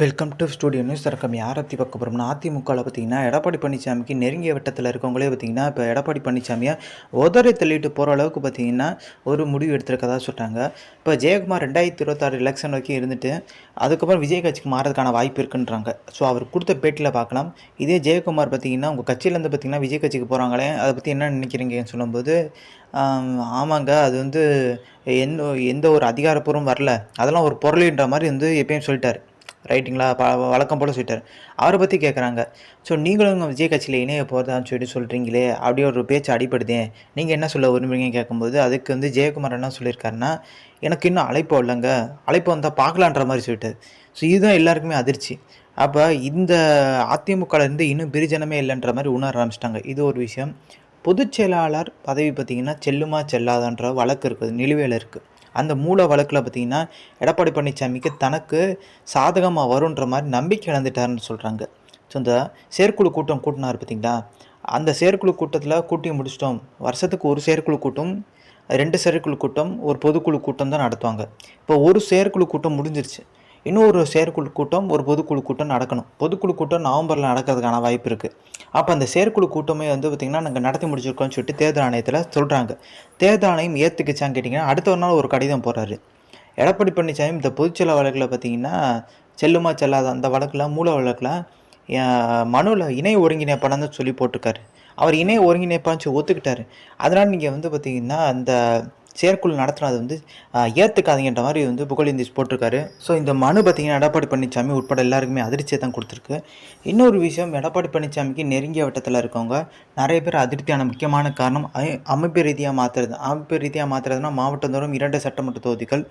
Welcome to studio news. தரக்கம் யாரை பற்றி பார்க்க போகிறோம்னா, அதிமுகவில் பார்த்தீங்கன்னா எடப்பாடி பழனிசாமிக்கு நெருங்கிய வட்டத்தில் இருக்கவங்களே பார்த்தீங்கன்னா இப்போ எடப்பாடி பழனிசாமியை உதறி தள்ளிட்டு போகிற அளவுக்கு பார்த்தீங்கன்னா ஒரு முடிவு எடுத்திருக்கதா சொல்கிறாங்க. இப்போ ஜெயக்குமார் 2026 எலெக்ஷன் வரைக்கும் இருந்துட்டு அதுக்கப்புறம் விஜய் கட்சிக்கு மாறதுக்கான வாய்ப்பு இருக்குன்றாங்க. ஸோ அவர் கொடுத்த பேட்டியில் பார்க்கலாம். இதே ஜெயக்குமார் பார்த்தீங்கன்னா உங்கள் கட்சியிலேருந்து பார்த்தீங்கன்னா விஜய் கட்சிக்கு போகிறாங்களே, அதை பற்றி என்ன நினைக்கிறீங்கன்னு சொல்லும்போது, ஆமாங்க, அது வந்து எந்த எந்த ஒரு அதிகாரப்பூர்வம் வரல, அதெல்லாம் ஒரு பொருளின்ற மாதிரி வந்து எப்பயும் சொல்லிட்டார். ரைட்டுங்களா? வழக்கம் போல் சொல்லிட்டார். அவரை பற்றி கேட்குறாங்க. ஸோ நீங்களும் விஜய் கட்சியில் இணைய போகிறதான்னு சொல்கிறீங்களே, அப்படியே ஒரு பேச்சு அடிப்படுதே, நீங்கள் என்ன சொல்ல விரும்புறீங்கன்னு கேட்கும்போது, அதுக்கு வந்து ஜெயக்குமார் என்ன சொல்லியிருக்காருன்னா, எனக்கு இன்னும் அழைப்பு இல்லைங்க, அழைப்பு வந்தால் பார்க்கலான்ற மாதிரி சொல்லிட்டார். ஸோ இதுதான் எல்லாருக்குமே அதிர்ச்சி. அப்போ இந்த அதிமுகலேருந்து இன்னும் பிரிஜனமே இல்லைன்ற மாதிரி உணர ஆரம்பிச்சிட்டாங்க. இது ஒரு விஷயம். பொதுச் செயலாளர் பதவி பார்த்திங்கன்னா செல்லுமா செல்லாதான்ற வழக்கு இருக்குது, நிலுவையில் இருக்குது. அந்த மூல வழக்கில் பார்த்திங்கன்னா எடப்பாடி பழனிசாமிக்கு தனக்கு சாதகமாக வருன்ற மாதிரி நம்பிக்கை இழந்துட்டாருன்னு சொல்கிறாங்க. ஸோ இந்த செயற்குழு கூட்டம் கூட்டினார் பார்த்திங்களா, அந்த செயற்குழு கூட்டத்தில் கூட்டி முடிச்சிட்டோம். வருஷத்துக்கு ஒரு செயற்குழு கூட்டம், 2 செயற்குழு கூட்டம், ஒரு பொதுக்குழு கூட்டம் தான் நடத்துவாங்க. இப்போ ஒரு செயற்குழு கூட்டம் முடிஞ்சிருச்சு. இன்னொரு செயற்குழு கூட்டம், ஒரு பொதுக்குழு கூட்டம் நடக்கணும். பொதுக்குழு கூட்டம் நவம்பரில் நடக்கிறதுக்கான வாய்ப்பு இருக்குது. அப்போ அந்த செயற்குழு கூட்டமே வந்து பார்த்திங்கன்னா நாங்கள் நடத்தி முடிச்சிருக்கோம்னு சொல்லிட்டு தேர்தல் ஆணையத்தில் சொல்கிறாங்க. தேர்தல் ஆணையம் ஏற்றுக்குச்சான்னு கேட்டிங்கன்னா அடுத்த ஒரு நாள் ஒரு கடிதம் போடுறாரு. எடப்பாடி பழனிசாமி இந்த பொதுச்செயலாளர் வழக்கில் பார்த்திங்கன்னா செல்லுமா செல்லாத அந்த வழக்கில், மூல வழக்கில் மனுவில் இணை ஒருங்கிணைப்பானு சொல்லி போட்டிருக்காரு. அவர் இணை ஒருங்கிணைப்பான்னு ஒத்துக்கிட்டார். அதனால் நீங்கள் வந்து பார்த்திங்கன்னா அந்த செயற்குழு நடத்துனது வந்து ஏற்றுக்காதீங்கன்ற மாதிரி வந்து புகழேந்தி போட்டிருக்காரு. ஸோ இந்த மனு பார்த்திங்கன்னா எடப்பாடி பழனிசாமி உட்பட எல்லாருக்குமே அதிர்ச்சியை தான் கொடுத்துருக்கு. இன்னொரு விஷயம், எடப்பாடி பழனிசாமிக்கு நெருங்கிய வட்டத்தில் இருக்கவங்க நிறைய பேர் அதிருப்தியான முக்கியமான காரணம் அமைப்பு ரீதியாக மாற்றுறது. அமைப்பு ரீதியாக மாற்றுறதுனா மாவட்டந்தோறும் 2 சட்டமன்ற தொகுதிகள்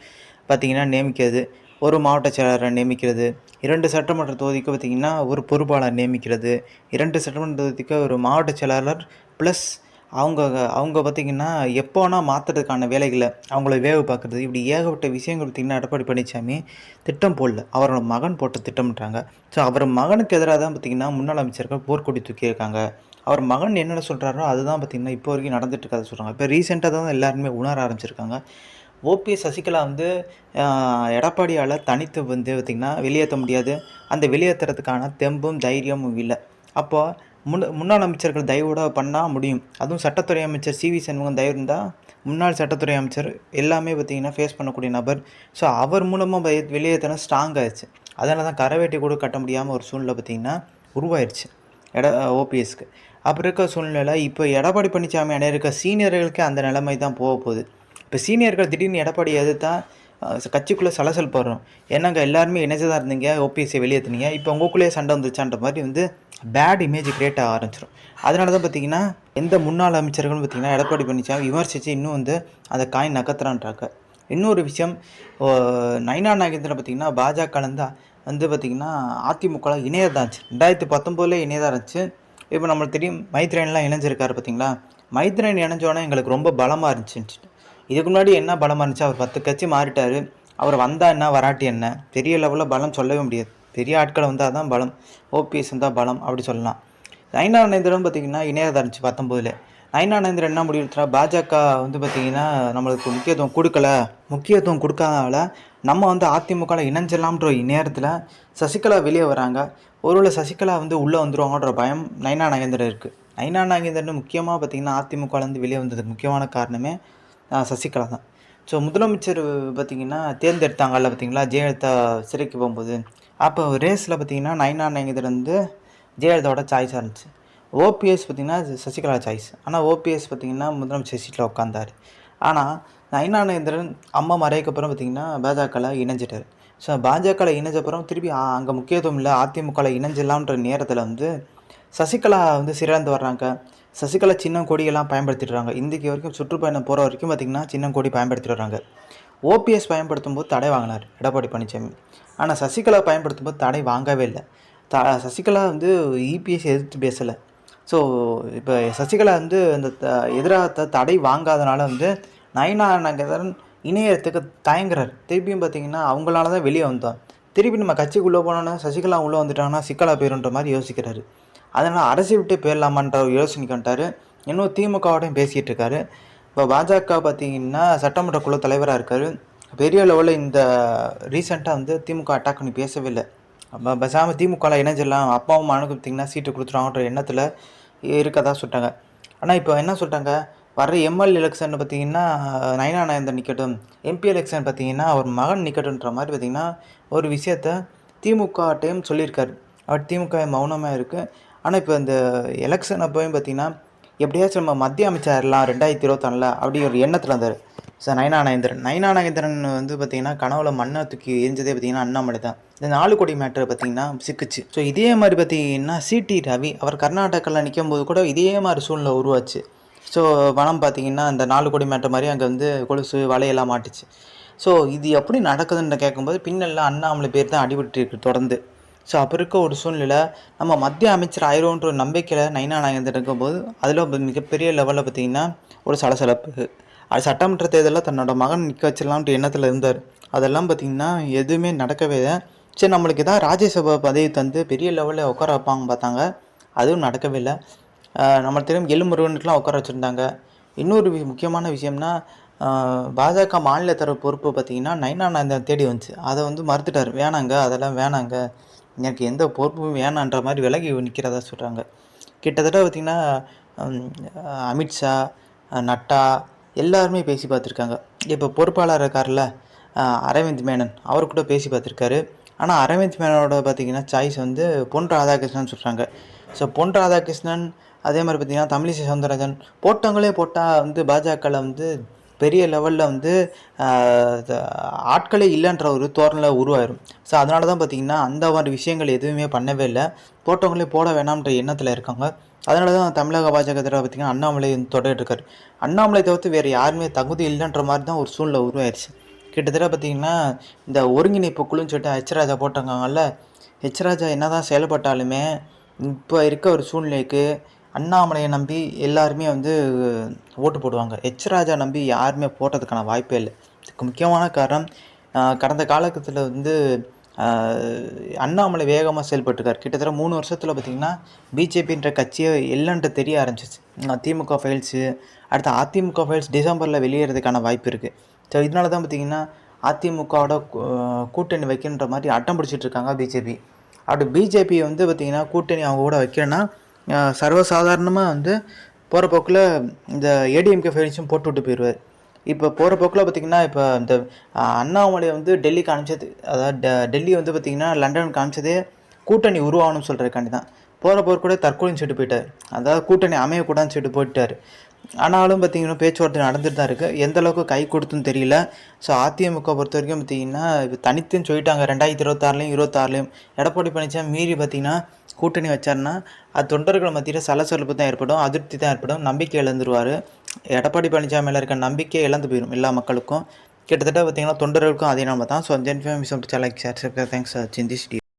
பார்த்திங்கன்னா நியமிக்கிறது, ஒரு மாவட்ட செயலாளரை நியமிக்கிறது, 2 சட்டமன்ற தொகுதிக்கு பார்த்திங்கன்னா ஒரு பொறுப்பாளர் நியமிக்கிறது, 2 சட்டமன்ற தொகுதிக்கு ஒரு மாவட்ட செயலாளர் ப்ளஸ் அவங்க பார்த்திங்கன்னா எப்போனா மாற்றுறதுக்கான வேலைகளை அவங்கள வேவு பார்க்குறது, இப்படி ஏகப்பட்ட விஷயங்கள் பார்த்திங்கன்னா எடப்பாடி பழனிசாமி திட்டம் போடல, அவரோட மகன் போட்ட திட்டம்ன்றாங்க. ஸோ அவர் மகனுக்கு எதிராக தான் பார்த்திங்கன்னா முன்னாள் அமைச்சர்கள் போர்க்கொடி தூக்கியிருக்காங்க. அவர் மகன் என்னென்ன சொல்கிறாரோ அதுதான் பார்த்திங்கன்னா இப்போ வரைக்கும் நடந்துட்டு இருக்காது சொல்கிறாங்க. இப்போ ரீசெண்டாக தான் எல்லாருமே உணர ஆரம்பிச்சிருக்காங்க. ஓபிஎஸ் சசிகலா வந்து எடப்பாடியால் தனித்து வந்து பார்த்திங்கன்னா வெளியேற்ற முடியாது, அந்த வெளியேற்றுறதுக்கான தெம்பும் தைரியமும் இல்லை. அப்போது முன்னாள் அமைச்சர்கள் தயவோடு பண்ணால் முடியும். அதுவும் சட்டத்துறை அமைச்சர் சிவி சண்முகம் தயவு இருந்தால் முன்னாள் சட்டத்துறை அமைச்சர் எல்லாமே பார்த்திங்கன்னா ஃபேஸ் பண்ணக்கூடிய நபர். ஸோ அவர் மூலமாக வெளியேற்றினா ஸ்ட்ராங் ஆயிடுச்சு. அதனால தான் கரவேட்டி கூட கட்ட முடியாமல் ஒரு சூழ்நிலை பார்த்திங்கன்னா உருவாயிடுச்சு ஓபிஎஸ்க்கு. அப்படி இருக்க சூழ்நிலை இப்போ எடப்பாடி பழனிசாமி அடைய இருக்க சீனியர்களுக்கு அந்த நிலைமை தான் போக போகுது. இப்போ சீனியர்கள் திடீர்னு எடப்பாடி எதிர்த்தா கட்சிக்குள்ளே சலசல் போடுறோம். என்னங்க எல்லாருமே இணைச்சு தான் இருந்தீங்க, ஓபிஎஸ்ஸை வெளியேற்றுனீங்க, இப்போ உங்களுக்குள்ளேயே சண்டை வந்துச்சான்ற மாதிரி வந்து பேட் இமேஜ் கிரியேட் ஆக ஆரம்பிச்சிடும். அதனால தான் பார்த்திங்கன்னா எந்த முன்னாள் அமைச்சர்களும் பார்த்திங்கன்னா எடப்பாடி பழனிசாமி விமர்சித்து இன்னும் வந்து அந்த காயின் நகர்த்துறான்றாங்க. இன்னொரு விஷயம், நயினா நாகேந்திரன் பார்த்திங்கன்னா பாஜகலேருந்து வந்து பார்த்திங்கன்னா அதிமுகவில் இணையதான் இருந்துச்சு. 2019 இணையதாக இருந்துச்சு. இப்போ நம்மளுக்கு தெரியும் மைத்ரேன்லாம் இணைஞ்சிருக்காரு பார்த்திங்களா. மைத்ரேன் இணைஞ்சோன்னே எங்களுக்கு ரொம்ப பலமாக இருந்துச்சு. இதுக்கு முன்னாடி என்ன பலமாக இருந்துச்சு, அவர் 10 கட்சி மாறிட்டார், அவர் வந்தால் என்ன வராட்டி என்ன, பெரிய லெவலில் பலம் சொல்லவே முடியாது. பெரிய ஆட்களை வந்தால் தான் பலம், ஓபிஎஸ் இருந்தால் பலம் அப்படி சொல்லலாம். நயினா நாகேந்திரன் பார்த்திங்கன்னா இணையதாக இருந்துச்சு 19. நயினா நாகேந்திரன் என்ன முடிவு எடுத்துறா, பாஜக வந்து பார்த்திங்கன்னா நம்மளுக்கு முக்கியத்துவம் கொடுக்காதனால நம்ம வந்து அதிமுகவில் இணைஞ்சிடலாம்ன்ற நேரத்தில் சசிகலா வெளியே வராங்க. ஒருவேளை சசிகலா வந்து உள்ளே வந்துடுவாங்கன்ற பயம் நயினா நாகேந்திரன் இருக்குது. நயினா நாகேந்திரன் முக்கியமாக பார்த்திங்கன்னா அதிமுகலேருந்து வெளியே வந்ததுக்கு முக்கியமான காரணமே சசிகலா தான். ஸோ முதலமைச்சர் பார்த்திங்கன்னா தேர்ந்தெடுத்தாங்கல்ல பார்த்திங்களா, ஜெயலலிதா சிறைக்கு போகும்போது, அப்போ ரேஸில் பார்த்திங்கன்னா நயினா நாகேந்திரன் வந்து ஜெயலலிதாவோட சாய்ஸாக இருந்துச்சு. ஓபிஎஸ் பார்த்திங்கன்னா சசிகலா சாய்ஸ். ஆனால் ஓபிஎஸ் பார்த்திங்கன்னா முதலமைச்சர் சீட்டில் உட்காந்தார். ஆனால் நயினா நாகேந்திரன் அம்மா மறைக்கப்புறம் பார்த்திங்கன்னா பாஜகவில் இணைஞ்சிட்டார். ஸோ பாஜகவில் இணைஞ்சப்புறம் திருப்பி அங்கே முக்கியத்துவம் இல்லை, அதிமுகவில் இணைஞ்சிடலான்ற நேரத்தில் வந்து சசிகலா வந்து சிறந்து வர்றாங்க. சசிகலா சின்ன கொடியெல்லாம் பயன்படுத்திட்டு வராங்க. இன்றைக்கு வரைக்கும் சுற்றுப்பயணம் போகிற வரைக்கும் பார்த்திங்கன்னா சின்ன கொடி பயன்படுத்திட்டு வராங்க. ஓபிஎஸ் பயன்படுத்தும் போது தடை வாங்கினார் எடப்பாடி பழனிசாமி. ஆனால் சசிகலா பயன்படுத்தும் போது தடை வாங்கவே இல்லை. சசிகலா வந்து இபிஎஸ் எதிர்த்து பேசலை. ஸோ இப்போ சசிகலா வந்து அந்த எதிராக தடை வாங்காதனால வந்து நயினா நாகேந்திரன் இணையத்துக்கு தயங்குறார். திருப்பியும் பார்த்திங்கன்னா அவங்களால தான் வெளியே வந்தோம். திருப்பி நம்ம கட்சிக்குள்ளே போனோன்னா சசிகலா உள்ளே வந்துட்டாங்கன்னா சிக்கலா போயிருன்ற மாதிரி யோசிக்கிறாரு. அதனால் அரசியல் விட்டு போயிடலாமான்ற ஒரு யோசனைக்கு வந்துட்டார். இன்னும் திமுகவோடையும் பேசிகிட்டு இருக்காரு. இப்போ பாஜக பார்த்திங்கன்னா சட்டமன்ற குழு தலைவராக இருக்கார். பெரிய லெவலில் இந்த ரீசெண்டாக வந்து திமுக அட்டாக் பண்ணி பேசவே இல்லை. பேசாமல் திமுகவில் இணைஞ்சிடலாம், அப்பாவும் மகனுக்கு பார்த்திங்கன்னா சீட்டு கொடுத்துருவாங்கன்ற எண்ணத்தில் இருக்கதா சொல்லிட்டாங்க. ஆனால் இப்போ என்ன சொல்லிட்டாங்க, வர்ற எம்எல்ஏ எலெக்ஷன் பார்த்திங்கன்னா நயனா நாகேந்திரன் நிற்கட்டும், எம்பி எலெக்ஷன் பார்த்திங்கன்னா அவர் மகன் நிற்கட்டுன்ற மாதிரி பார்த்திங்கன்னா ஒரு விஷயத்த திமுகட்டையும் சொல்லியிருக்காரு. அவர் திமுக மௌனமாக இருக்குது. ஆனால் இப்போ இந்த எலெக்ஷன் அப்போயும் பார்த்திங்கன்னா எப்படியாச்சும் நம்ம மத்திய அமைச்சர்லாம் 2026 அப்படி ஒரு எண்ணத்தில் இருந்தார் சார் நயனா நாகேந்திரன் வந்து பார்த்திங்கன்னா கனவுல மண்ணை தூக்கி எரிஞ்சதே பார்த்திங்கன்னா அண்ணாமலை தான். இந்த 4 கோடி மேட்டர் பார்த்திங்கன்னா சிக்குச்சு. ஸோ இதே மாதிரி பார்த்திங்கன்னா சிடி ரவி அவர் கர்நாடகாவில் நிற்கும் போது கூட இதே மாதிரி சூழ்நிலை உருவாச்சு. ஸோ பணம் பார்த்திங்கன்னா அந்த 4 கோடி மேட்டர் மாதிரி அங்கே வந்து கொலுசு வலையெல்லாம் மாட்டுச்சு. ஸோ இது எப்படி நடக்குதுன்னு கேட்கும்போது பின்னெல்லாம் அண்ணாமலை பேர் தான் அடிபட்டு இருக்கு தொடர்ந்து. ஸோ அப்போ இருக்க ஒரு சூழ்நிலை நம்ம மத்திய அமைச்சர் ஆயிரோன்ற ஒரு நம்பிக்கையில் நயனா நாகேந்திரன் இருக்கும்போது அதில் மிகப்பெரிய லெவலில் பார்த்திங்கன்னா ஒரு சலசலப்பு. அது சட்டமன்ற தேர்தலில் தன்னோட மகன் நிற்க வச்சிடலான்ட்டு எண்ணத்தில் இருந்தார். அதெல்லாம் பார்த்திங்கன்னா எதுவுமே நடக்கவே இல்லை. சரி நம்மளுக்கு ஏதாவது ராஜ்யசபா பதவி தந்து பெரிய லெவலில் உட்கார வைப்பாங்க பார்த்தாங்க, அதுவும் நடக்கவே இல்லை. நம்ம தெரியும் எல்முருகனுக்குலாம் உட்கார வச்சுருந்தாங்க. இன்னொரு முக்கியமான விஷயம்னா பாஜக மாநில தரப்பு பொறுப்பு பார்த்திங்கன்னா நயனா நாகேந்திரன் தேடி வந்துச்சு. அதை வந்து மறுத்துட்டார், வேணாங்க அதெல்லாம் வேணாங்க, எனக்கு எந்த பொறுப்பும் வேணான்ற மாதிரி விலகி நிற்கிறதா சொல்கிறாங்க. கிட்டத்தட்ட பார்த்திங்கன்னா அமித்ஷா, நட்டா எல்லாருமே பேசி பார்த்துருக்காங்க. இப்போ பொறுப்பாளர் இருக்கார்ல அரவிந்த் மேனன், அவர் கூட பேசி பார்த்துருக்காரு. ஆனால் அரவிந்த் மேனனோட பார்த்திங்கன்னா சாய்ஸ் வந்து பொன் ராதாகிருஷ்ணன் சொல்கிறாங்க. ஸோ பொன் ராதாகிருஷ்ணன் அதே மாதிரி பார்த்திங்கன்னா தமிழிசை சவுந்தரராஜன் போட்டவங்களே போட்டால் வந்து பாஜகவில் வந்து பெரிய லெவலில் வந்து ஆட்களே இல்லைன்ற ஒரு தோரணில் உருவாயிரும். ஸோ அதனால தான் பார்த்திங்கன்னா அந்த மாதிரி விஷயங்கள் எதுவுமே பண்ணவே இல்லை. போட்டவங்களே போட வேணாம்ன்ற எண்ணத்தில் இருக்காங்க. அதனால தான் தமிழக பாஜக தடவை பார்த்திங்கன்னா அண்ணாமலை தொடர்ட்டு இருக்கார். அண்ணாமலை தவிர்த்து வேறு யாருமே தகுதி இல்லைன்ற மாதிரி தான் ஒரு சூழ்நிலை உருவாயிருச்சு. கிட்டத்தட்ட பார்த்திங்கன்னா இந்த ஒருங்கிணைப்பு குழுன்னு சொல்லிட்டு ஹெச்ராஜா போட்டிருக்காங்கல்ல, ஹெச்ராஜா என்ன தான் செயல்பட்டாலுமே இப்போ இருக்க ஒரு சூழ்நிலைக்கு அண்ணாமலையை நம்பி எல்லாருமே வந்து ஓட்டு போடுவாங்க. ஹெச்ராஜா நம்பி யாருமே போட்டதுக்கான வாய்ப்பே இல்லை. இதுக்கு முக்கியமான காரணம் கடந்த காலகட்டத்தில் வந்து அண்ணாமலை வேகமாக செயல்பட்டுருக்கார். கிட்டத்தட்ட 3 வருஷத்தில் பார்த்திங்கன்னா பிஜேபின்ற கட்சியை இல்லைன்ட்டு தெரிய ஆரம்பிச்சிச்சு. திமுக ஃபைல்ஸு அடுத்து அதிமுக ஃபைல்ஸ் டிசம்பரில் வெளியேறதுக்கான வாய்ப்பு இருக்குது. ஸோ இதனால தான் பார்த்திங்கன்னா அதிமுகவோட கூட்டணி வைக்கின்ற மாதிரி அட்டம் பிடிச்சிட்ருக்காங்க பிஜேபி. அப்படி பிஜேபி வந்து பார்த்திங்கன்னா கூட்டணி அவங்க கூட வைக்கிறேன்னா சர்வசாதாரணமாக வந்து போகிற போக்கில் இந்த ஏடிஎம்கே ஃபைல்ஸும் போட்டு விட்டு போயிடுவார். இப்போ போகிற போக்கில் பார்த்திங்கன்னா இப்போ இந்த அண்ணாமலையை வந்து டெல்லிக்கு அனுப்பிச்சது, அதாவது டெல்லி வந்து பார்த்திங்கன்னா லண்டனுக்கு அனுப்பிச்சதே கூட்டணி உருவாகணும்னு சொல்கிறதுக்காண்டி தான். போகிற போர் கூட தற்கொலைன்னு சொல்லிட்டு போயிட்டார், அதாவது கூட்டணி அமையக்கூடாதுன்னு சொல்லிட்டு போயிட்டார். ஆனாலும் பார்த்திங்கன்னா பேச்சுவார்த்தை நடந்துட்டு தான் இருக்குது. எந்த அளவுக்கு கை கொடுத்துன்னு தெரியல. ஸோ அதிமுக பொறுத்த வரைக்கும் பார்த்திங்கன்னா இப்போ தனித்துன்னு சொல்லிட்டாங்க. 2026 26 எடப்பாடி பழனிசாமி மீறி பார்த்திங்கன்னா கூட்டணி வச்சார்னா அது தொண்டர்கள் மத்தியில் சலசலப்பு தான் ஏற்படும், அதிருப்தி தான் ஏற்படும், நம்பிக்கை இழந்துருவார். எடப்பாடி பழனிசாமி மேலே இருக்க நம்பிக்கையை இழந்து போயிடும் எல்லா மக்களுக்கும். கிட்டத்தட்ட பார்த்திங்கன்னா தொண்டர்களுக்கும் அதே நம்ம தான். ஸோ ஜென்ஃபேமிஸ் லைக் ஷேர் தேங்க்ஸ் சிந்திஸ்.